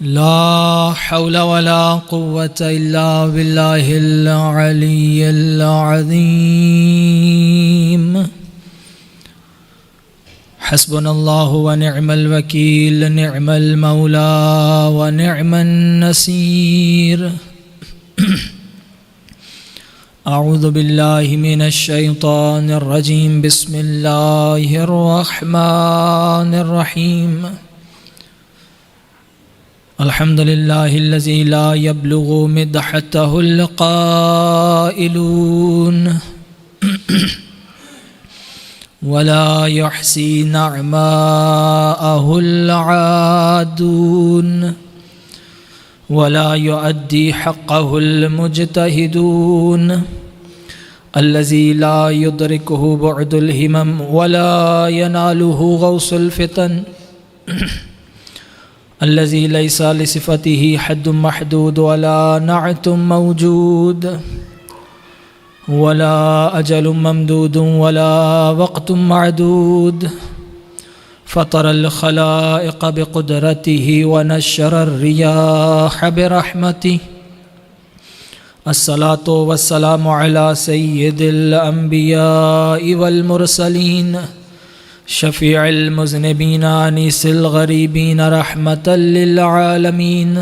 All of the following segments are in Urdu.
لا حول ولا قوة إلا بالله العلي العظيم. حسبنا الله ونعم الوكيل، نعم المولى ونعم النصير. أعوذ بالله من الشيطان الرجيم. بسم الله الرحمن الرحيم. الحمد لله الذي لا يبلغ مدحته القائلون ولا يحصي نعماءه العادون ولا يؤدي حقه المجتهدون، الذي لا يدركه بعد الهمم ولا يناله غوص الفتن، الذي ليس لصفته حد محدود ولا نعت موجود ولا أجل ممدود ولا وقت معدود، فطر الخلائق بقدرته ونشر الرياح برحمته. الصلاة والسلام على سيد الأنبياء والمرسلين، شفيع المذنبين أنيس الغريبين، رحمة للعالمين.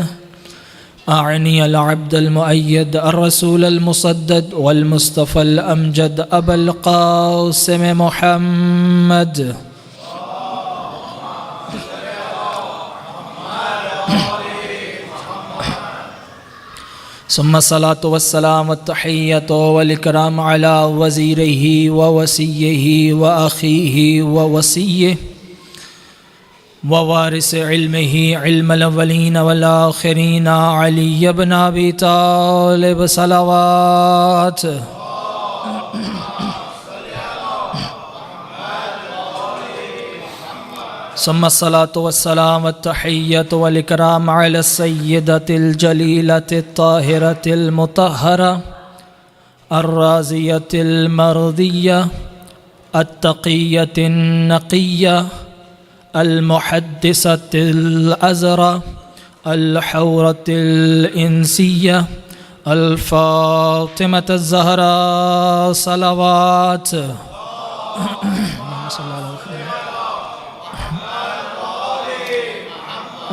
أعني العبد المؤيد الرسول المصدد والمصطفى الأمجد أبا القاسم محمد ثم الصلاة والسلام والتحية والإكرام على وزيره ووصيه وأخيه ووصيه ووارث علمه، علم الأولين والآخرين، علي بن أبي طالب صلوات. ثم الصلاة والسلام والتحية والإكرام على السيدة الجليلة الطاهرة المطهرة الرازية المرضية التقية النقية المحدثة الأزرة الحورة الإنسية الفاطمة الزهراء صلوات.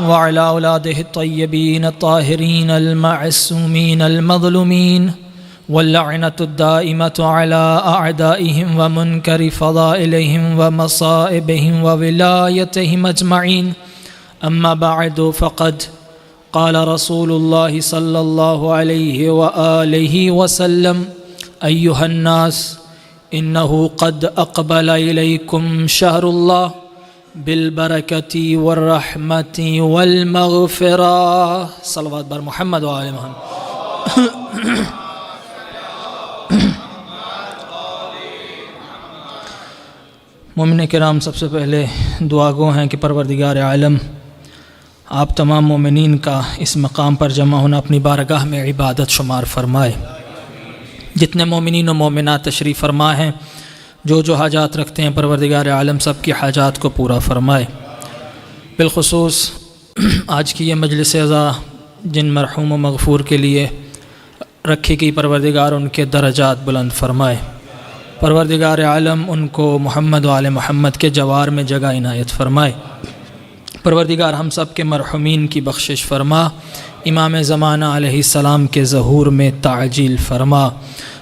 وعلى أولاده الطيبين الطاهرين المعصومين المظلومين، واللعنة الدائمة على أعدائهم ومنكر فضائلهم ومصائبهم وولايتهم أجمعين. أما بعد، فقد قال رسول الله صلى الله عليه وآله وسلم: أيها الناس، إنه قد أقبل إليكم شهر الله بالبركة والرحمة والمغفرة. صلوات بر محمد وآل محمد. مومن کرام، سب سے پہلے دعا گو ہیں کہ پروردگار عالم آپ تمام مومنین کا اس مقام پر جمع ہونا اپنی بارگاہ میں عبادت شمار فرمائے. جتنے مومنین و مومنات تشریف فرما ہیں، جو حاجات رکھتے ہیں، پروردگار عالم سب کی حاجات کو پورا فرمائے. بالخصوص آج کی یہ مجلس عزا جن مرحوم و مغفور کے لیے رکھی گئی، پروردگار ان کے درجات بلند فرمائے. پروردگار عالم ان کو محمد و آل محمد کے جوار میں جگہ عنایت فرمائے. پروردگار ہم سب کے مرحومین کی بخشش فرما. امام زمانہ علیہ السلام کے ظہور میں تعجیل فرما.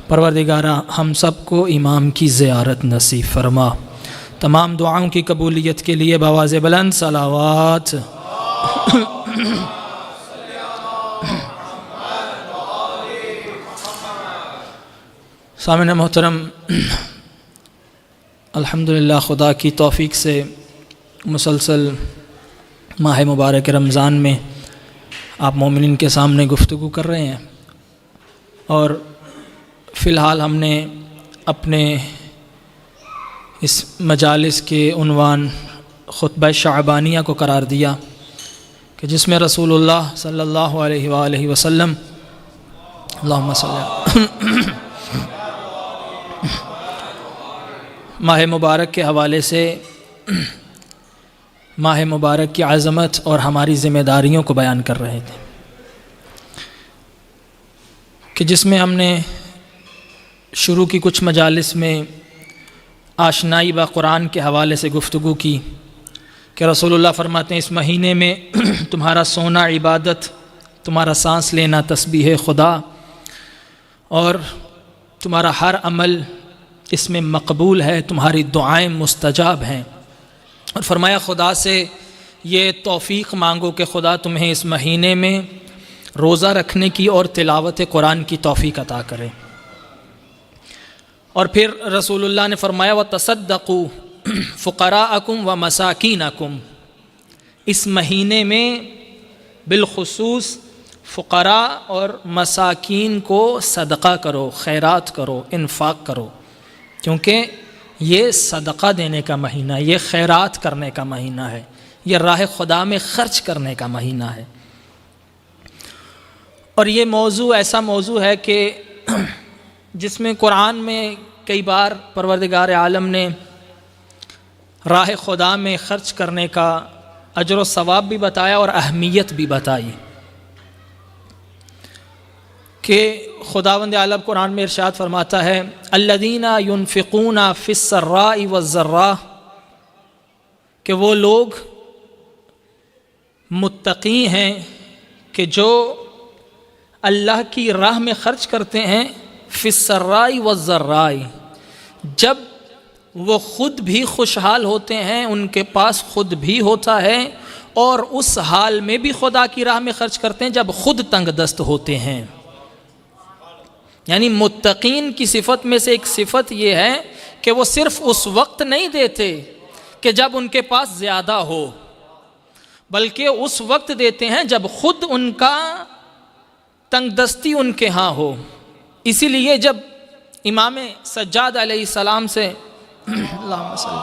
پروردگار ہم سب کو امام کی زیارت نصیب فرما. تمام دعاؤں کی قبولیت کے لیے بآواز بلند صلوات. سامعین محترم، الحمدللہ خدا کی توفیق سے مسلسل ماہ مبارک رمضان میں آپ مومنین کے سامنے گفتگو کر رہے ہیں، اور فی الحال ہم نے اپنے اس مجالس کے عنوان خطبہ شعبانیہ کو قرار دیا کہ جس میں رسول اللہ صلی اللہ علیہ وآلہ وسلم اللہم صلی اللہ ماہ مبارک کے حوالے سے ماہ مبارک کی عظمت اور ہماری ذمہ داریوں کو بیان کر رہے تھے کہ جس میں ہم نے شروع کی کچھ مجالس میں آشنائی با قرآن کے حوالے سے گفتگو کی کہ رسول اللہ فرماتے ہیں اس مہینے میں تمہارا سونا عبادت، تمہارا سانس لینا تسبیح خدا، اور تمہارا ہر عمل اس میں مقبول ہے، تمہاری دعائیں مستجاب ہیں۔ اور فرمایا خدا سے یہ توفیق مانگو کہ خدا تمہیں اس مہینے میں روزہ رکھنے کی اور تلاوت قرآن کی توفیق عطا کرے۔ اور پھر رسول اللہ نے فرمایا وَتَصَدَّقُوا فُقَرَاءَكُمْ وَمَسَاكِينَكُمْ، اس مہینے میں بالخصوص فقراء اور مساکین کو صدقہ کرو، خیرات کرو، انفاق کرو، کیونکہ یہ صدقہ دینے کا مہینہ، یہ خیرات کرنے کا مہینہ ہے، یہ راہ خدا میں خرچ کرنے کا مہینہ ہے۔ اور یہ موضوع ایسا موضوع ہے کہ جس میں قرآن میں کئی بار پروردگار عالم نے راہ خدا میں خرچ کرنے کا اجر و ثواب بھی بتایا اور اہمیت بھی بتائی کہ خداوند عالم قرآن میں ارشاد فرماتا ہے الذین ينفقون فی السراء والضراء، کہ وہ لوگ متقی ہیں کہ جو اللہ کی راہ میں خرچ کرتے ہیں فی السراء والضراء، جب وہ خود بھی خوشحال ہوتے ہیں، ان کے پاس خود بھی ہوتا ہے، اور اس حال میں بھی خدا کی راہ میں خرچ کرتے ہیں جب خود تنگ دست ہوتے ہیں۔ یعنی متقین کی صفت میں سے ایک صفت یہ ہے کہ وہ صرف اس وقت نہیں دیتے کہ جب ان کے پاس زیادہ ہو، بلکہ اس وقت دیتے ہیں جب خود ان کا تنگ دستی ان کے ہاں ہو۔ اسی لیے جب امام سجاد علیہ السلام سے اللہم صلی،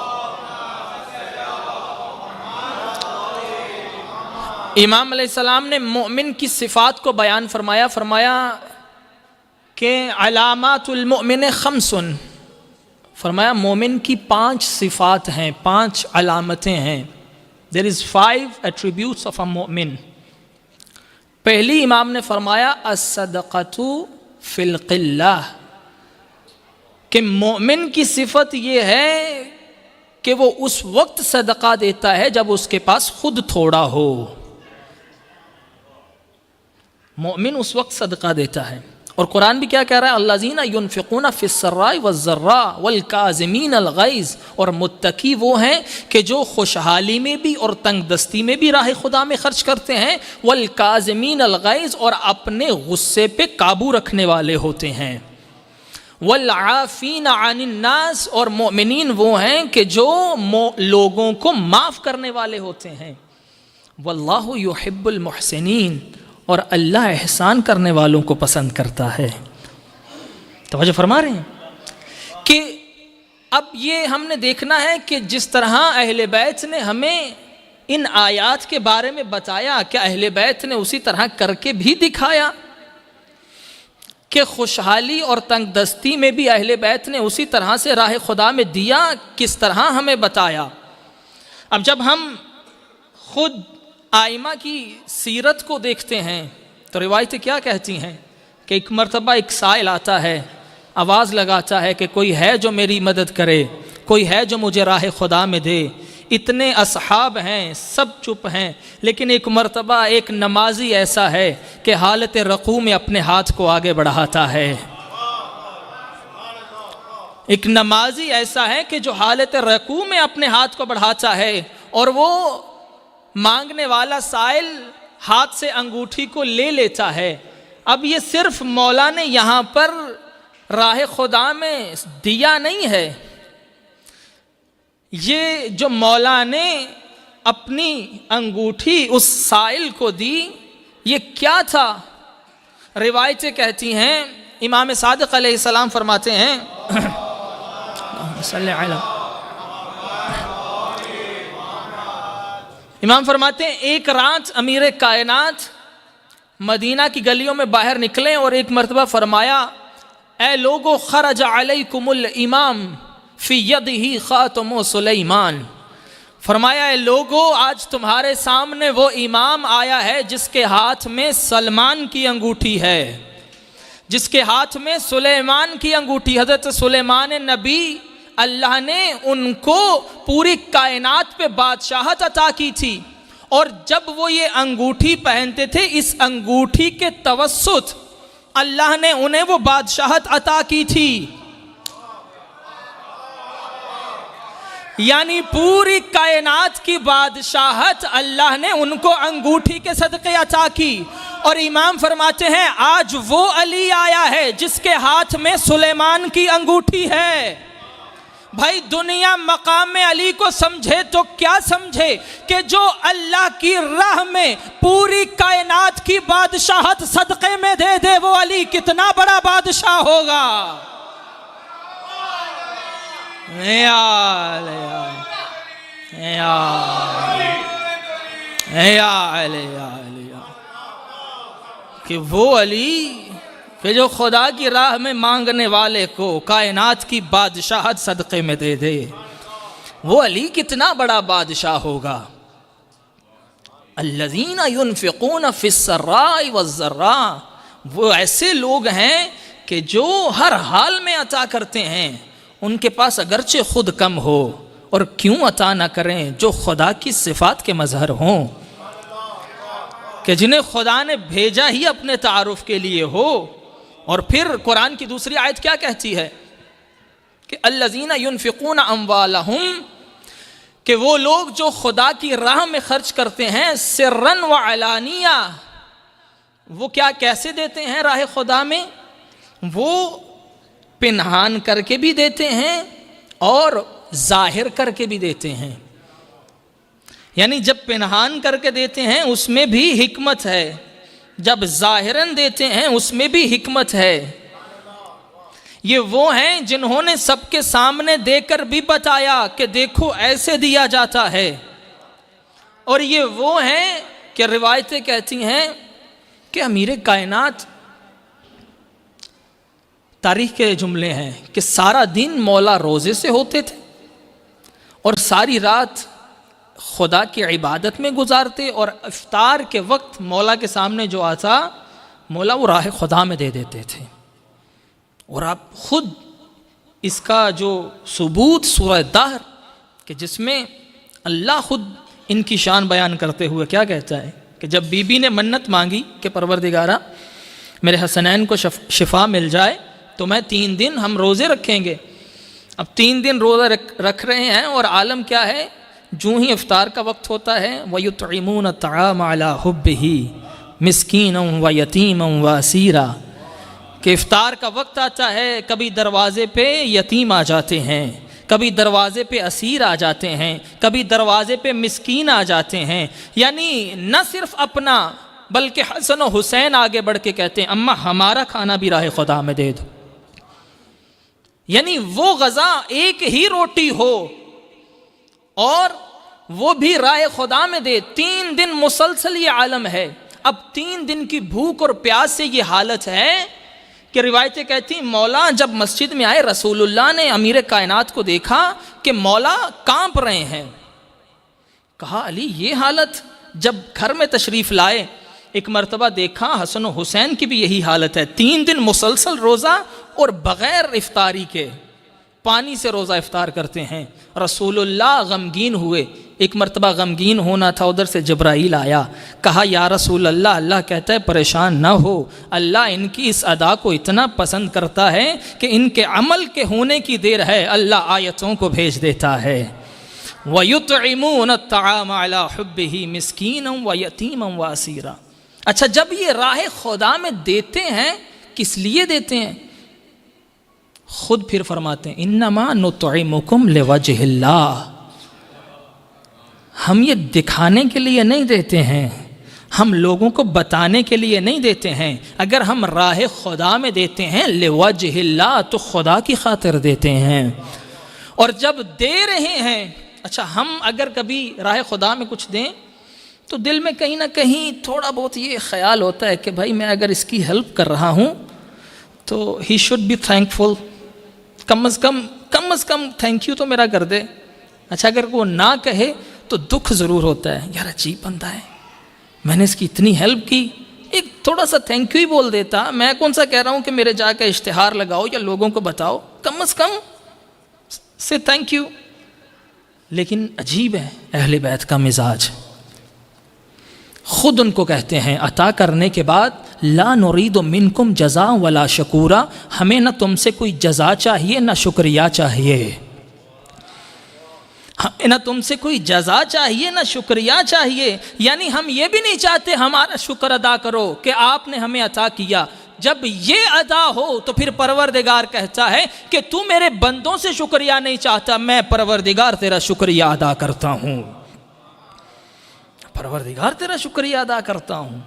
امام علیہ السلام نے مومن کی صفات کو بیان فرمایا کہ علامات المؤمن خمس، فرمایا مومن کی 5 صفات ہیں، 5 علامتیں ہیں۔ There is 5 attributes of a مومن۔ پہلی امام نے فرمایا الصدقۃ فی القلہ، کہ مومن کی صفت یہ ہے کہ وہ اس وقت صدقہ دیتا ہے جب اس کے پاس خود تھوڑا ہو۔ مومن اس وقت صدقہ دیتا ہے، اور قرآن بھی کیا کہہ رہا ہے الذین ينفقون فی السراء والضراء والکاظمین الغیظ، اور متقی وہ ہیں کہ جو خوشحالی میں بھی اور تنگ دستی میں بھی راہ خدا میں خرچ کرتے ہیں، والکاظمین الغیظ، اور اپنے غصے پہ قابو رکھنے والے ہوتے ہیں، والعافین عن الناس، اور مومنین وہ ہیں کہ جو لوگوں کو معاف کرنے والے ہوتے ہیں، واللہ یحب المحسنین، اور اللہ احسان کرنے والوں کو پسند کرتا ہے۔ توجہ فرما رہے ہیں کہ اب یہ ہم نے دیکھنا ہے کہ جس طرح اہل بیت نے ہمیں ان آیات کے بارے میں بتایا، کہ اہل بیت نے اسی طرح کر کے بھی دکھایا، کہ خوشحالی اور تنگ دستی میں بھی اہل بیت نے اسی طرح سے راہ خدا میں دیا، کس طرح ہمیں بتایا۔ اب جب ہم خود آئمہ کی سیرت کو دیکھتے ہیں تو روایتیں کیا کہتی ہیں کہ ایک مرتبہ ایک سائل آتا ہے، آواز لگاتا ہے کہ کوئی ہے جو میری مدد کرے، کوئی ہے جو مجھے راہ خدا میں دے۔ اتنے اصحاب ہیں، سب چپ ہیں، لیکن ایک مرتبہ ایک نمازی ایسا ہے کہ حالت رکوع میں اپنے ہاتھ کو آگے بڑھاتا ہے۔ ایک نمازی ایسا ہے کہ جو حالت رکوع میں اپنے ہاتھ کو بڑھاتا ہے، اور وہ مانگنے والا سائل ہاتھ سے انگوٹھی کو لے لیتا ہے۔ اب یہ صرف مولا نے یہاں پر راہ خدا میں دیا نہیں ہے، یہ جو مولا نے اپنی انگوٹھی اس سائل کو دی، یہ کیا تھا؟ روایتیں کہتی ہیں، امام صادق علیہ السلام فرماتے ہیں صلی اللہ علیہ، امام فرماتے ہیں ایک رات امیر کائنات مدینہ کی گلیوں میں باہر نکلے اور ایک مرتبہ فرمایا اے لوگو خرج علیکم الامام فی یدہ خاتم سلیمان، فرمایا اے لوگو آج تمہارے سامنے وہ امام آیا ہے جس کے ہاتھ میں سلمان کی انگوٹھی ہے، جس کے ہاتھ میں سلیمان کی انگوٹھی۔ حضرت سلیمان نبی اللہ نے ان کو پوری کائنات پہ بادشاہت عطا کی تھی، اور جب وہ یہ انگوٹھی پہنتے تھے اس انگوٹھی کے توسط اللہ نے انہیں وہ بادشاہت عطا کی تھی، یعنی پوری کائنات کی بادشاہت اللہ نے ان کو انگوٹھی کے صدقے عطا کی۔ اور امام فرماتے ہیں آج وہ علی آیا ہے جس کے ہاتھ میں سلیمان کی انگوٹھی ہے۔ بھائی دنیا مقام علی کو سمجھے تو کیا سمجھے کہ جو اللہ کی راہ میں پوری کائنات کی بادشاہت صدقے میں دے دے، وہ علی کتنا بڑا بادشاہ ہوگا۔ کہ وہ علی کہ جو خدا کی راہ میں مانگنے والے کو کائنات کی بادشاہت صدقے میں دے دے، وہ علی کتنا بڑا بادشاہ ہوگا۔ الذین ينفقون فی السراء والضراء، وہ ایسے لوگ ہیں کہ جو ہر حال میں عطا کرتے ہیں، ان کے پاس اگرچہ خود کم ہو، اور کیوں عطا نہ کریں جو خدا کی صفات کے مظہر ہوں، کہ جنہیں خدا نے بھیجا ہی اپنے تعارف کے لیے ہو۔ اور پھر قرآن کی دوسری آیت کیا کہتی ہے کہ الذین ينفقون اموالہم، کہ وہ لوگ جو خدا کی راہ میں خرچ کرتے ہیں سرا وعلانیہ، وہ کیا کیسے دیتے ہیں راہ خدا میں؟ وہ پنہان کر کے بھی دیتے ہیں اور ظاہر کر کے بھی دیتے ہیں، یعنی جب پنہان کر کے دیتے ہیں اس میں بھی حکمت ہے، جب ظاہراً دیتے ہیں اس میں بھی حکمت ہے۔ یہ وہ ہیں جنہوں نے سب کے سامنے دے کر بھی بتایا کہ دیکھو ایسے دیا جاتا ہے، اور یہ وہ ہیں کہ روایتیں کہتی ہیں کہ امیر کائنات، تاریخ کے جملے ہیں کہ سارا دن مولا روزے سے ہوتے تھے اور ساری رات خدا کی عبادت میں گزارتے، اور افطار کے وقت مولا کے سامنے جو آتا مولا وہ راہ خدا میں دے دیتے تھے۔ اور آپ خود اس کا جو ثبوت سورہ دہر کہ جس میں اللہ خود ان کی شان بیان کرتے ہوئے کیا کہتا ہے کہ جب بی بی نے منت مانگی کہ پروردگارہ میرے حسنین کو شفا مل جائے تو میں 3 دن ہم روزے رکھیں گے۔ اب 3 دن روزہ رکھ رہے ہیں، اور عالم کیا ہے، جو ہی افطار کا وقت ہوتا ہے وَيُطْعِمُونَ الطَّعَامَ عَلَىٰ حُبِّهِ مِسْكِينًا وَيَتِيمًا وَأَسِيرًا، کہ افطار کا وقت آتا ہے، کبھی دروازے پہ یتیم آ جاتے ہیں، کبھی دروازے پہ اسیر آ جاتے ہیں، کبھی دروازے پہ مسکین آ جاتے ہیں، یعنی نہ صرف اپنا بلکہ حسن و حسین آگے بڑھ کے کہتے ہیں اماں ہمارا کھانا بھی راہ خدا میں دے دو، یعنی وہ غذا ایک ہی روٹی ہو اور وہ بھی راہ خدا میں دے۔ 3 دن مسلسل یہ عالم ہے، اب 3 دن کی بھوک اور پیاس سے یہ حالت ہے کہ روایتیں کہتی ہیں مولا جب مسجد میں آئے رسول اللہ نے امیر کائنات کو دیکھا کہ مولا کانپ رہے ہیں، کہا علی یہ حالت؟ جب گھر میں تشریف لائے ایک مرتبہ دیکھا حسن و حسین کی بھی یہی حالت ہے، 3 دن مسلسل روزہ اور بغیر افطاری کے پانی سے روزہ افطار کرتے ہیں۔ رسول اللہ غمگین ہوئے، ایک مرتبہ غمگین ہونا تھا، ادھر سے جبرائیل آیا، کہا یا رسول اللہ، اللہ کہتا ہے پریشان نہ ہو، اللہ ان کی اس ادا کو اتنا پسند کرتا ہے کہ ان کے عمل کے ہونے کی دیر ہے اللہ آیتوں کو بھیج دیتا ہے۔ وَيُطْعِمُونَ الطَّعَامَ عَلَىٰ حُبِّهِ مِسْكِينًا وَيَتِيمًا وَأَسِيرًا۔ اچھا جب یہ راہ خدا میں دیتے ہیں کس لیے دیتے ہیں؟ خود پھر فرماتے ہیں انما نطعمکم لوجہ اللہ، ہم یہ دکھانے کے لیے نہیں دیتے ہیں، ہم لوگوں کو بتانے کے لیے نہیں دیتے ہیں، اگر ہم راہ خدا میں دیتے ہیں لوجہ اللہ تو خدا کی خاطر دیتے ہیں۔ اور جب دے رہے ہیں، اچھا ہم اگر کبھی راہ خدا میں کچھ دیں تو دل میں کہیں نہ کہیں تھوڑا بہت یہ خیال ہوتا ہے کہ بھائی میں اگر اس کی ہیلپ کر رہا ہوں تو ہی شوڈ بی تھینکفل، کم از کم تھینک یو تو میرا کر دے۔ اچھا اگر وہ نہ کہے تو دکھ ضرور ہوتا ہے، یار عجیب بندہ ہے، میں نے اس کی اتنی ہیلپ کی، ایک تھوڑا سا تھینک یو ہی بول دیتا، میں کون سا کہہ رہا ہوں کہ میرے جا کے اشتہار لگاؤ یا لوگوں کو بتاؤ، کم از کم سے تھینک یو۔ لیکن عجیب ہے اہل بیت کا مزاج، خود ان کو کہتے ہیں عطا کرنے کے بعد لا نرید منکم جزاء ولا شکورا، ہمیں نہ تم سے کوئی جزا چاہیے نہ شکریہ چاہیے، ہمیں نہ تم سے کوئی جزا چاہیے نہ شکریہ چاہیے، یعنی ہم یہ بھی نہیں چاہتے ہمارا شکر ادا کرو کہ آپ نے ہمیں عطا کیا۔ جب یہ ادا ہو تو پھر پروردگار کہتا ہے کہ تو میرے بندوں سے شکریہ نہیں چاہتا، میں پروردگار تیرا شکریہ ادا کرتا ہوں، پروردگار تیرا شکریہ ادا کرتا ہوں۔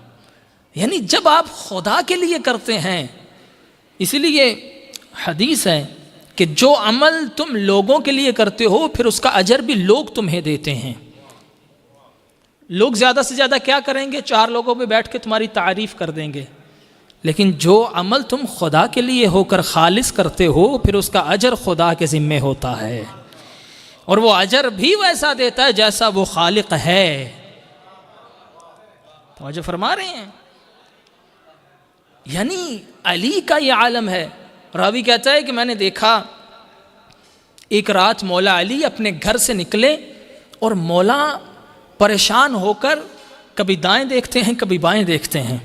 یعنی جب آپ خدا کے لیے کرتے ہیں، اسی لیے حدیث ہے کہ جو عمل تم لوگوں کے لیے کرتے ہو پھر اس کا اجر بھی لوگ تمہیں دیتے ہیں۔ لوگ زیادہ سے زیادہ کیا کریں گے؟ 4 لوگوں پہ بیٹھ کے تمہاری تعریف کر دیں گے، لیکن جو عمل تم خدا کے لیے ہو کر خالص کرتے ہو پھر اس کا اجر خدا کے ذمے ہوتا ہے، اور وہ اجر بھی ویسا دیتا ہے جیسا وہ خالق ہے۔ توجہ فرما رہے ہیں؟ یعنی علی کا یہ عالم ہے۔ راوی کہتا ہے کہ میں نے دیکھا ایک رات مولا علی اپنے گھر سے نکلے اور مولا پریشان ہو کر کبھی دائیں دیکھتے ہیں کبھی بائیں دیکھتے ہیں،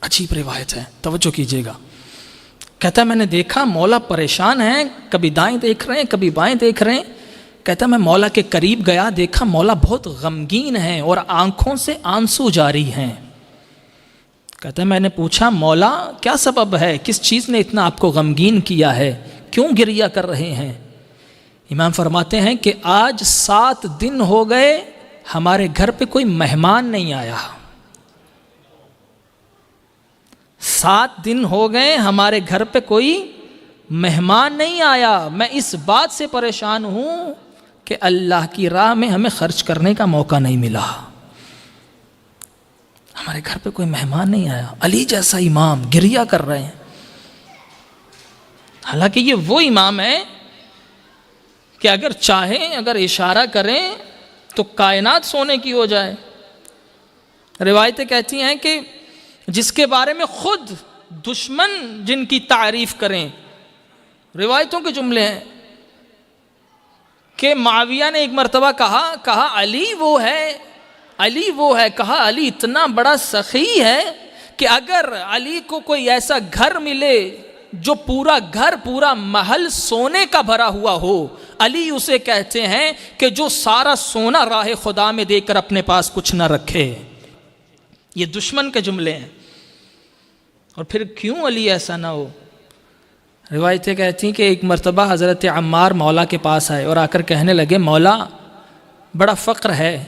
عجیب روایت ہے، توجہ کیجیے گا۔ کہتا ہے میں نے دیکھا مولا پریشان ہیں، کبھی دائیں دیکھ رہے ہیں کبھی بائیں دیکھ رہے ہیں۔ کہتا ہے میں مولا کے قریب گیا، دیکھا مولا بہت غمگین ہیں اور آنکھوں سے آنسو جاری ہیں۔ کہتا ہے میں نے پوچھا مولا کیا سبب ہے، کس چیز نے اتنا آپ کو غمگین کیا ہے، کیوں گریہ کر رہے ہیں؟ امام فرماتے ہیں کہ آج 7 دن ہو گئے ہمارے گھر پہ کوئی مہمان نہیں آیا، 7 دن ہو گئے ہمارے گھر پہ کوئی مہمان نہیں آیا، میں اس بات سے پریشان ہوں کہ اللہ کی راہ میں ہمیں خرچ کرنے کا موقع نہیں ملا، ہمارے گھر پہ کوئی مہمان نہیں آیا۔ علی جیسا امام گریہ کر رہے ہیں، حالانکہ یہ وہ امام ہے کہ اگر چاہیں اگر اشارہ کریں تو کائنات سونے کی ہو جائے۔ روایتیں کہتی ہیں کہ جس کے بارے میں خود دشمن جن کی تعریف کریں، روایتوں کے جملے ہیں کہ معاویہ نے ایک مرتبہ کہا علی وہ ہے، کہا علی اتنا بڑا سخی ہے کہ اگر علی کو کوئی ایسا گھر ملے جو پورا گھر پورا محل سونے کا بھرا ہوا ہو، علی اسے کہتے ہیں کہ جو سارا سونا راہ خدا میں دے کر اپنے پاس کچھ نہ رکھے۔ یہ دشمن کے جملے ہیں، اور پھر کیوں علی ایسا نہ ہو؟ روایتیں کہتی ہیں کہ ایک مرتبہ حضرت عمار مولا کے پاس آئے اور آ کر کہنے لگے مولا بڑا فقر ہے،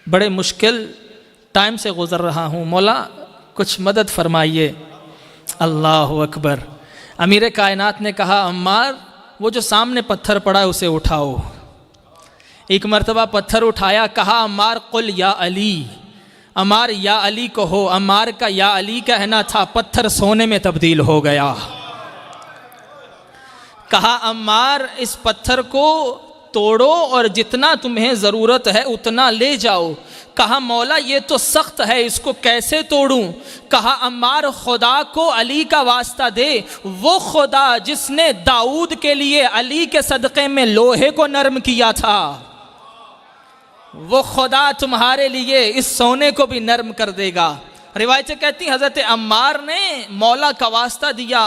بڑے مشکل ٹائم سے گزر رہا ہوں، مولا کچھ مدد فرمائیے۔ اللہ اکبر۔ امیر کائنات نے کہا عمار وہ جو سامنے پتھر پڑا ہے اسے اٹھاؤ۔ ایک مرتبہ پتھر اٹھایا، کہا عمار قل یا علی، عمار یا علی کہو۔ عمار کا یا علی کہنا تھا، پتھر سونے میں تبدیل ہو گیا۔ کہا عمار اس پتھر کو توڑو اور جتنا تمہیں ضرورت ہے اتنا لے جاؤ۔ کہا مولا یہ تو سخت ہے، اس کو کیسے توڑوں؟ کہا عمار خدا کو علی کا واسطہ دے، وہ خدا جس نے داؤد کے لیے علی کے صدقے میں لوہے کو نرم کیا تھا، وہ خدا تمہارے لیے اس سونے کو بھی نرم کر دے گا۔ روایتیں کہتی ہیں حضرت عمار نے مولا کا واسطہ دیا،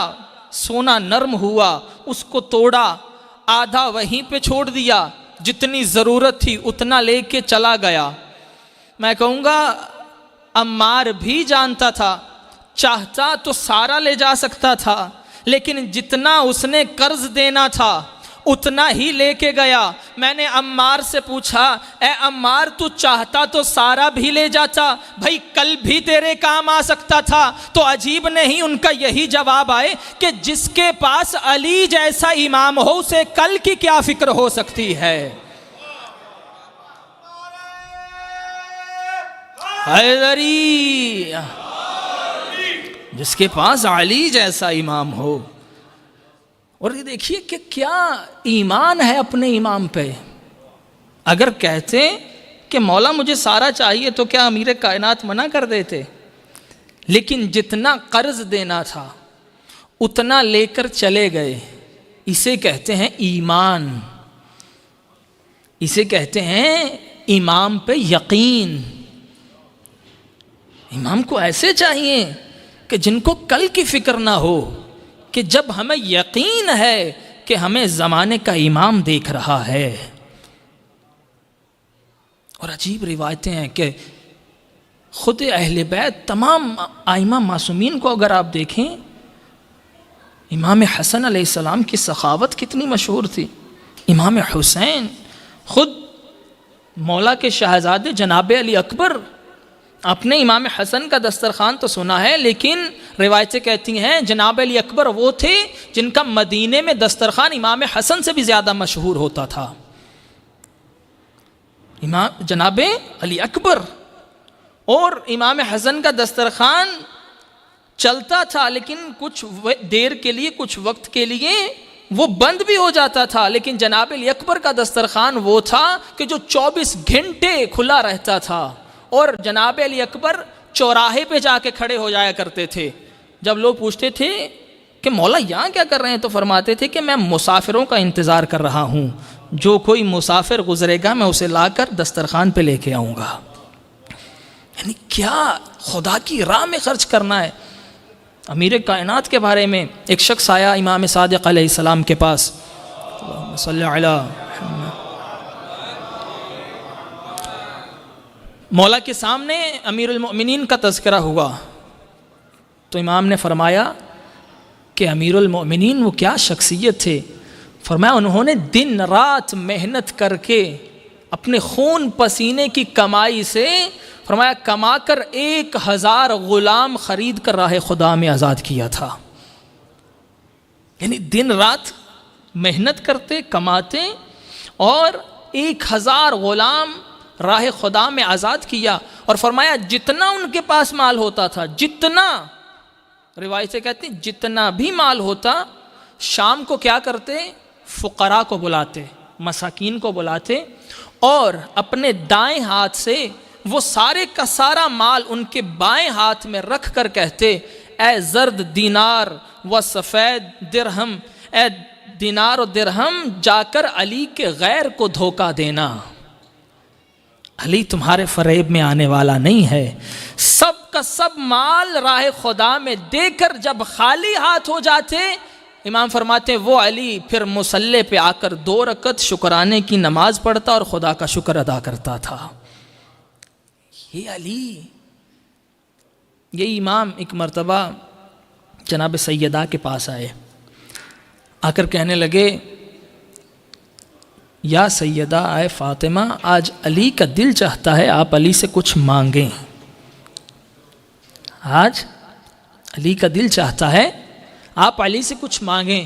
سونا نرم ہوا، اس کو توڑا، آدھا وہیں پہ چھوڑ دیا، جتنی ضرورت تھی اتنا لے کے چلا گیا۔ میں کہوں گا عمار بھی جانتا تھا، چاہتا تو سارا لے جا سکتا تھا، لیکن جتنا اس نے قرض دینا تھا اتنا ہی لے کے گیا۔ میں نے عمار سے پوچھا اے عمار تو چاہتا تو سارا بھی لے جاتا، بھائی کل بھی تیرے کام آ سکتا تھا۔ تو عجیب نہیں ان کا یہی جواب آئے کہ جس کے پاس علی جیسا امام ہو اسے کل کی کیا فکر ہو سکتی ہے۔ حیدری، جس کے پاس علی جیسا امام ہو۔ اور یہ دیکھیے کہ کیا ایمان ہے اپنے امام پہ، اگر کہتے کہ مولا مجھے سارا چاہیے تو کیا امیر کائنات منع کر دیتے؟ لیکن جتنا قرض دینا تھا اتنا لے کر چلے گئے. اسے کہتے ہیں ایمان، اسے کہتے ہیں امام پہ یقین. امام کو ایسے چاہیے کہ جن کو کل کی فکر نہ ہو، کہ جب ہمیں یقین ہے کہ ہمیں زمانے کا امام دیکھ رہا ہے. اور عجیب روایتیں ہیں کہ خود اہل بیت تمام ائمہ معصومین کو اگر آپ دیکھیں، امام حسن علیہ السلام کی سخاوت کتنی مشہور تھی. امام حسین خود مولا کے شہزادے جناب علی اکبر، آپ نے امام حسن کا دسترخوان تو سنا ہے، لیکن روایتیں کہتی ہیں جناب علی اکبر وہ تھے جن کا مدینے میں دسترخوان امام حسن سے بھی زیادہ مشہور ہوتا تھا. جناب علی اکبر اور امام حسن کا دسترخوان چلتا تھا، لیکن کچھ دیر کے لیے، کچھ وقت کے لیے وہ بند بھی ہو جاتا تھا. لیکن جناب علی اکبر کا دسترخوان وہ تھا کہ جو 24 گھنٹے کھلا رہتا تھا. اور جناب علی اکبر چوراہے پہ جا کے کھڑے ہو جایا کرتے تھے. جب لوگ پوچھتے تھے کہ مولا یہاں کیا کر رہے ہیں، تو فرماتے تھے کہ میں مسافروں کا انتظار کر رہا ہوں، جو کوئی مسافر گزرے گا میں اسے لا کر دسترخوان پہ لے کے آؤں گا. یعنی کیا خدا کی راہ میں خرچ کرنا ہے. امیر کائنات کے بارے میں ایک شخص آیا امام صادق علیہ السلام کے پاس، اللہم صلی علی محمد، مولا کے سامنے امیر المؤمنین کا تذکرہ ہوا تو امام نے فرمایا کہ امیر المؤمنین وہ کیا شخصیت تھے. فرمایا انہوں نے دن رات محنت کر کے اپنے خون پسینے کی کمائی سے فرمایا کما کر 1000 غلام خرید کر راہ خدا میں آزاد کیا تھا. یعنی دن رات محنت کرتے، کماتے اور 1000 غلام راہ خدا میں آزاد کیا. اور فرمایا جتنا ان کے پاس مال ہوتا تھا، جتنا، روایتیں کہتی ہیں جتنا بھی مال ہوتا، شام کو کیا کرتے، فقراء کو بلاتے، مساکین کو بلاتے اور اپنے دائیں ہاتھ سے وہ سارے کا سارا مال ان کے بائیں ہاتھ میں رکھ کر کہتے اے زرد دینار و سفید درہم، اے دینار و درہم جا کر علی کے غیر کو دھوکہ دینا. علی تمہارے فریب میں آنے والا نہیں ہے. سب کا سب مال راہ خدا میں دے کر جب خالی ہاتھ ہو جاتے، امام فرماتے وہ علی پھر مصلی پہ آ کر 2 رکعت شکرانے کی نماز پڑھتا اور خدا کا شکر ادا کرتا تھا. یہ علی، یہ امام ایک مرتبہ جناب سیدہ کے پاس آئے، آ کر کہنے لگے یا سیدہ آئے فاطمہ، آج علی کا دل چاہتا ہے آپ علی سے کچھ مانگیں. آج علی کا دل چاہتا ہے آپ علی سے کچھ مانگیں.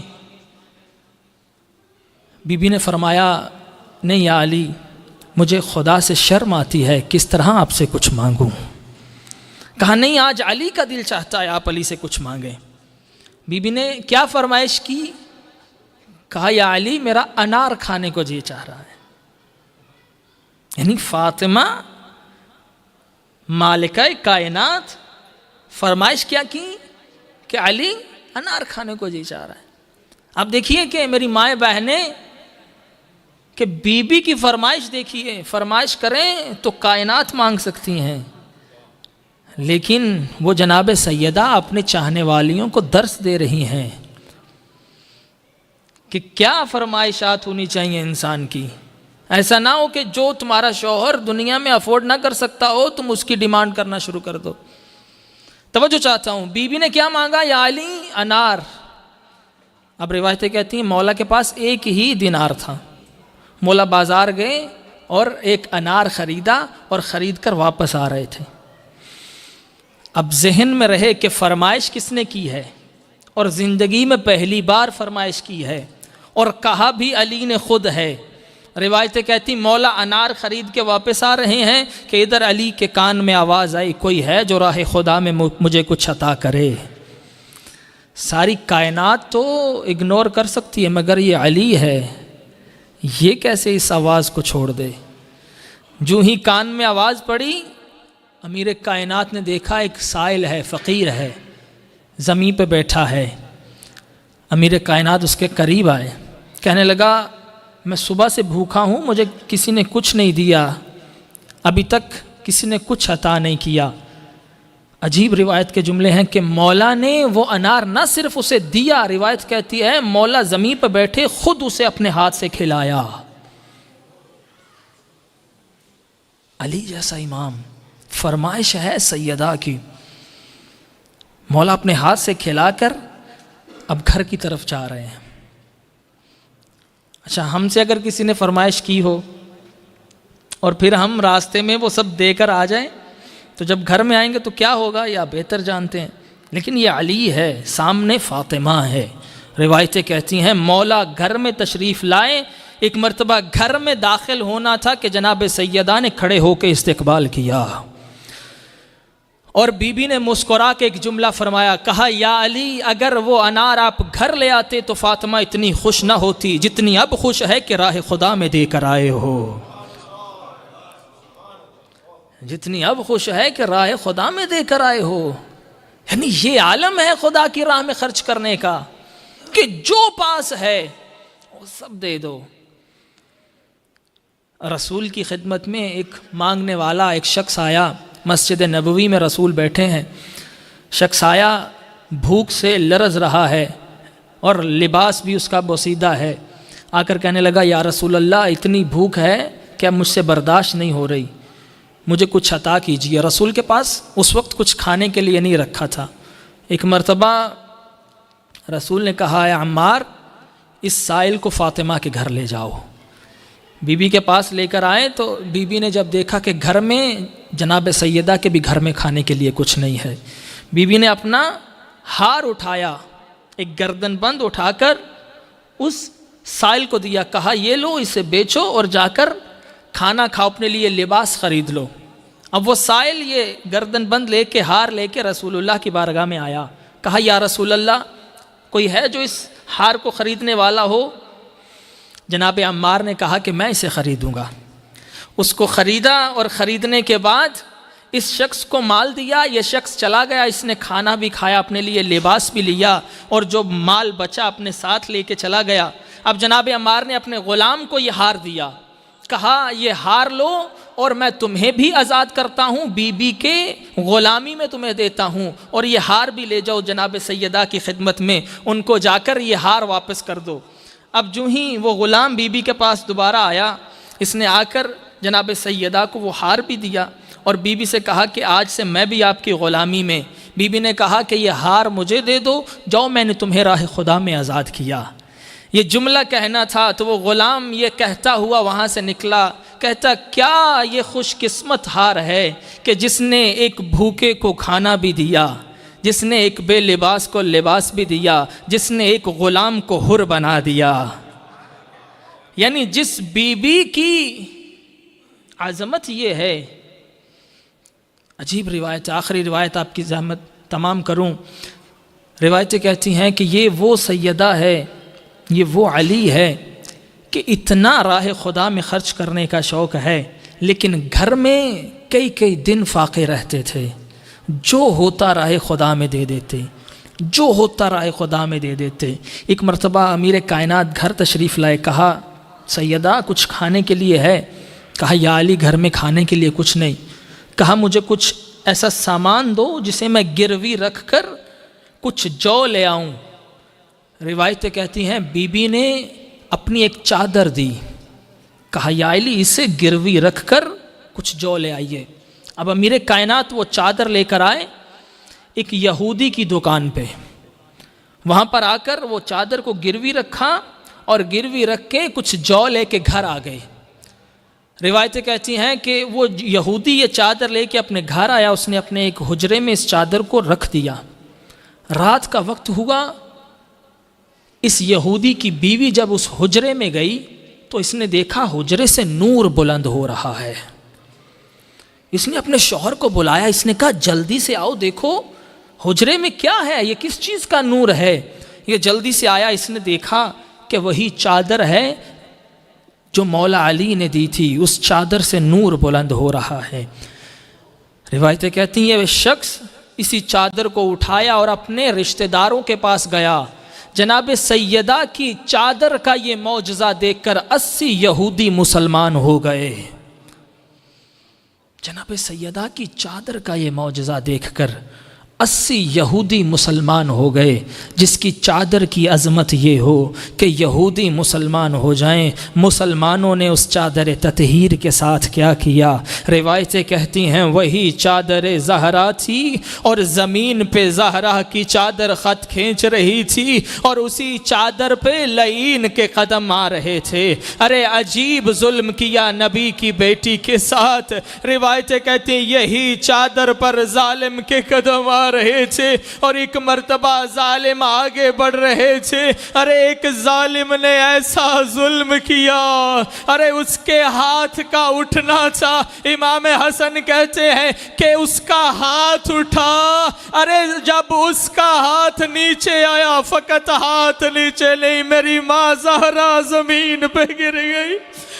بی بی نے فرمایا نہیں یا علی، مجھے خدا سے شرم آتی ہے، کس طرح آپ سے کچھ مانگوں. کہا نہیں آج علی کا دل چاہتا ہے آپ علی سے کچھ مانگیں. بی بی نے کیا فرمائش کی؟ کہا یا علی میرا انار کھانے کو جی چاہ رہا ہے. یعنی فاطمہ مالکہ کائنات فرمائش کیا کی کہ علی انار کھانے کو جی چاہ رہا ہے. اب دیکھیے کہ میری مائیں بہنیں کہ بی بی کی فرمائش دیکھیے، فرمائش کریں تو کائنات مانگ سکتی ہیں، لیکن وہ جناب سیدہ اپنے چاہنے والیوں کو درس دے رہی ہیں کہ کیا فرمائشات ہونی چاہیے انسان کی. ایسا نہ ہو کہ جو تمہارا شوہر دنیا میں افورڈ نہ کر سکتا ہو تم اس کی ڈیمانڈ کرنا شروع کر دو. توجہ چاہتا ہوں، بی بی نے کیا مانگا؟ یا علی انار. اب روایتیں کہتی ہیں مولا کے پاس 1 ہی دینار تھا. مولا بازار گئے اور ایک انار خریدا اور خرید کر واپس آ رہے تھے. اب ذہن میں رہے کہ فرمائش کس نے کی ہے، اور زندگی میں پہلی بار فرمائش کی ہے اور کہا بھی علی نے خود ہے. روایتیں کہتی مولا انار خرید کے واپس آ رہے ہیں کہ ادھر علی کے کان میں آواز آئی کوئی ہے جو راہ خدا میں مجھے کچھ عطا کرے. ساری کائنات تو اگنور کر سکتی ہے مگر یہ علی ہے، یہ کیسے اس آواز کو چھوڑ دے. جو ہی کان میں آواز پڑی، امیر کائنات نے دیکھا ایک سائل ہے، فقیر ہے، زمین پہ بیٹھا ہے۔ امیر کائنات اس کے قریب آئے، کہنے لگا میں صبح سے بھوکا ہوں، مجھے کسی نے کچھ نہیں دیا، ابھی تک کسی نے کچھ عطا نہیں کیا۔ عجیب روایت کے جملے ہیں کہ مولا نے وہ انار نہ صرف اسے دیا، روایت کہتی ہے مولا زمین پہ بیٹھے خود اسے اپنے ہاتھ سے کھلایا۔ علی جیسا امام، فرمائش ہے سیدہ کی، مولا اپنے ہاتھ سے کھلا کر اب گھر کی طرف جا رہے ہیں۔ اچھا، ہم سے اگر کسی نے فرمائش کی ہو اور پھر ہم راستے میں وہ سب دے کر آ جائیں تو جب گھر میں آئیں گے تو کیا ہوگا یا بہتر جانتے ہیں، لیکن یہ علی ہے، سامنے فاطمہ ہے۔ روایتیں کہتی ہیں مولا گھر میں تشریف لائے، ایک مرتبہ گھر میں داخل ہونا تھا کہ جناب سیدہ نے کھڑے ہو کے استقبال کیا، اور بی بی نے مسکرا کے ایک جملہ فرمایا، کہا یا علی اگر وہ انار آپ گھر لے آتے تو فاطمہ اتنی خوش نہ ہوتی جتنی اب خوش ہے کہ راہ خدا میں دے کر آئے ہو، جتنی اب خوش ہے کہ راہ خدا میں دے کر آئے ہو۔ یعنی یہ عالم ہے خدا کی راہ میں خرچ کرنے کا کہ جو پاس ہے وہ سب دے دو۔ رسول کی خدمت میں ایک مانگنے والا ایک شخص آیا، مسجد نبوی میں رسول بیٹھے ہیں، شخص آیا بھوک سے لرز رہا ہے اور لباس بھی اس کا بوسیدہ ہے، آ کر کہنے لگا یا رسول اللہ اتنی بھوک ہے کہ اب مجھ سے برداشت نہیں ہو رہی، مجھے کچھ عطا کیجیے۔ رسول کے پاس اس وقت کچھ کھانے کے لیے نہیں رکھا تھا۔ ایک مرتبہ رسول نے کہا اے عمار اس سائل کو فاطمہ کے گھر لے جاؤ۔ بی بی کے پاس لے کر آئے تو بی بی نے جب دیکھا کہ گھر میں جناب سیدہ کے بھی گھر میں کھانے کے لیے کچھ نہیں ہے، بی بی نے اپنا ہار اٹھایا، ایک گردن بند اٹھا کر اس سائل کو دیا، کہا یہ لو اسے بیچو اور جا کر کھانا کھاؤ، اپنے لیے لباس خرید لو۔ اب وہ سائل یہ گردن بند لے کے ہار لے کے رسول اللہ کی بارگاہ میں آیا، کہا یا رسول اللہ کوئی ہے جو اس ہار کو خریدنے والا ہو؟ جناب عمار نے کہا کہ میں اسے خریدوں گا۔ اس کو خریدا اور خریدنے کے بعد اس شخص کو مال دیا، یہ شخص چلا گیا، اس نے کھانا بھی کھایا، اپنے لیے لباس بھی لیا اور جو مال بچا اپنے ساتھ لے کے چلا گیا۔ اب جناب عمار نے اپنے غلام کو یہ ہار دیا، کہا یہ ہار لو اور میں تمہیں بھی آزاد کرتا ہوں، بی بی کے غلامی میں تمہیں دیتا ہوں، اور یہ ہار بھی لے جاؤ جناب سیدہ کی خدمت میں، ان کو جا کر یہ ہار واپس کر دو۔ اب جو ہی وہ غلام بی بی کے پاس دوبارہ آیا، اس نے آ کر جناب سیدہ کو وہ ہار بھی دیا اور بی بی سے کہا کہ آج سے میں بھی آپ کی غلامی میں۔ بی بی نے کہا کہ یہ ہار مجھے دے دو، جاؤ میں نے تمہیں راہ خدا میں آزاد کیا۔ یہ جملہ کہنا تھا تو وہ غلام یہ کہتا ہوا وہاں سے نکلا، کہتا کیا یہ خوش قسمت ہار ہے کہ جس نے ایک بھوکے کو کھانا بھی دیا، جس نے ایک بے لباس کو لباس بھی دیا، جس نے ایک غلام کو حر بنا دیا۔ یعنی جس بی بی کی عظمت یہ ہے۔ عجیب روایت، آخری روایت آپ کی زحمت تمام کروں۔ روایتیں کہتی ہیں کہ یہ وہ سیدہ ہے، یہ وہ علی ہے کہ اتنا راہ خدا میں خرچ کرنے کا شوق ہے، لیکن گھر میں کئی کئی دن فاقے رہتے تھے، جو ہوتا راہ خدا میں دے دیتے، جو ہوتا راہ خدا میں دے دیتے۔ ایک مرتبہ امیر کائنات گھر تشریف لائے، کہا سیدہ کچھ کھانے کے لیے ہے؟ کہا یا علی گھر میں کھانے کے لیے کچھ نہیں۔ کہا مجھے کچھ ایسا سامان دو جسے میں گروی رکھ کر کچھ جو لے آؤں۔ روایتیں کہتی ہیں بی بی نے اپنی ایک چادر دی، کہا یا علی اسے گروی رکھ کر کچھ جو لے آئیے۔ اب امیر کائنات وہ چادر لے کر آئے ایک یہودی کی دکان پہ، وہاں پر آ کر وہ چادر کو گروی رکھا اور گروی رکھ کے کچھ جو لے کے گھر آ گئے۔ روایتیں کہتی ہیں کہ وہ یہودی یہ چادر لے کے اپنے گھر آیا، اس نے اپنے ایک حجرے میں اس چادر کو رکھ دیا۔ رات کا وقت ہوا، اس یہودی کی بیوی جب اس حجرے میں گئی تو اس نے دیکھا حجرے سے نور بلند ہو رہا ہے۔ اس نے اپنے شوہر کو بلایا، اس نے کہا جلدی سے آؤ دیکھو حجرے میں کیا ہے، یہ کس چیز کا نور ہے۔ یہ جلدی سے آیا، اس نے دیکھا کہ وہی چادر ہے جو مولا علی نے دی تھی، اس چادر سے نور بلند ہو رہا ہے۔ روایتیں کہتی ہیں وہ شخص اسی چادر کو اٹھایا اور اپنے رشتہ داروں کے پاس گیا۔ جناب سیدہ کی چادر کا یہ معجزہ دیکھ کر 80 یہودی مسلمان ہو گئے۔ جناب سیدہ کی چادر کا یہ معجزہ دیکھ کر 80 یہودی مسلمان ہو گئے۔ جس کی چادر کی عظمت یہ ہو کہ یہودی مسلمان ہو جائیں، مسلمانوں نے اس چادر تطہیر کے ساتھ کیا کیا؟ روایتیں کہتی ہیں وہی چادر زہرا تھی اور زمین پہ زہرا کی چادر خط کھینچ رہی تھی اور اسی چادر پہ لعین کے قدم آ رہے تھے۔ ارے عجیب ظلم کیا نبی کی بیٹی کے ساتھ۔ روایتیں کہتی ہیں یہی چادر پر ظالم کے قدم آ رہے تھے اور ایک مرتبہ ظالم آگے بڑھ رہے تھے۔ ارے ایک ظالم نے ایسا ظلم کیا، ارے اس کے ہاتھ کا اٹھنا تھا۔ امام حسن کہتے ہیں کہ اس کا ہاتھ اٹھا، ارے جب اس کا ہاتھ نیچے آیا، فقط ہاتھ نیچے نہیں، میری ماں زہرا زمین پہ گر گئی۔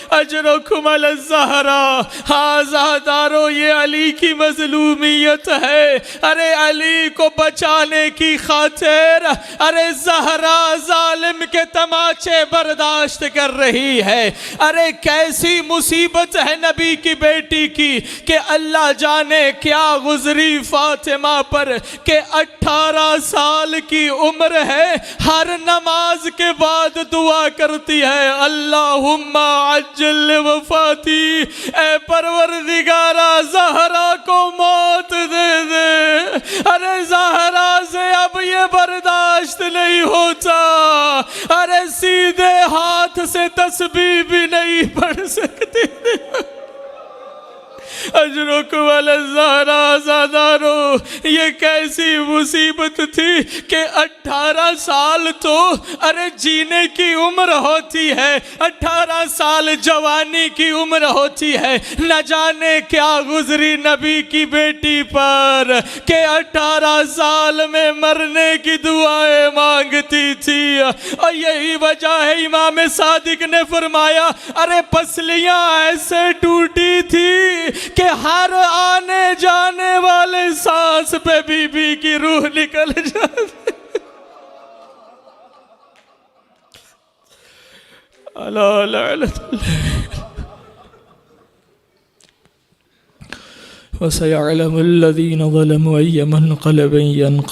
اجرکم علی الزہرا۔ ہاں زہدارو، یہ علی کی مظلومیت ہے۔ ارے علی کو بچانے کی خاطر ارے زہرا ظالم کے تماچے برداشت کر رہی ہے۔ ارے کیسی مصیبت ہے نبی کی بیٹی کی کہ اللہ جانے کیا گزری فاطمہ پر کہ 18 سال کی عمر ہے، ہر نماز کے بعد دعا کرتی ہے اللہم عجل وفاتی، اے پروردگارا زہرا کو موت دے دے۔ ارے زہرا سے اب یہ برداشت نہیں ہوتا، ارے سیدھے ہاتھ سے تسبیح بھی نہیں پڑھ سکتے۔ اجرکم علی الزہرا۔ زادارو، یہ کیسی مصیبت تھی کہ 18 سال تو ارے جینے کی عمر ہوتی ہے، 18 سال جوانی کی عمر ہوتی ہے، نہ جانے کیا گزری نبی کی بیٹی پر کہ 18 سال میں مرنے کی دعائیں مانگتی تھی۔ اور یہی وجہ ہے امام صادق نے فرمایا ارے پسلیاں ایسے ٹوٹی تھی کہ ہر آنے جانے والے سانس پہ بی بی کی روح نکل جاتی۔ اللہ لعنت اللہ۔ وَسَيَعْلَمُ الَّذِينَ ظَلَمُوا أَيَّ مُنْقَلَبٍ يَنقَلِبُونَ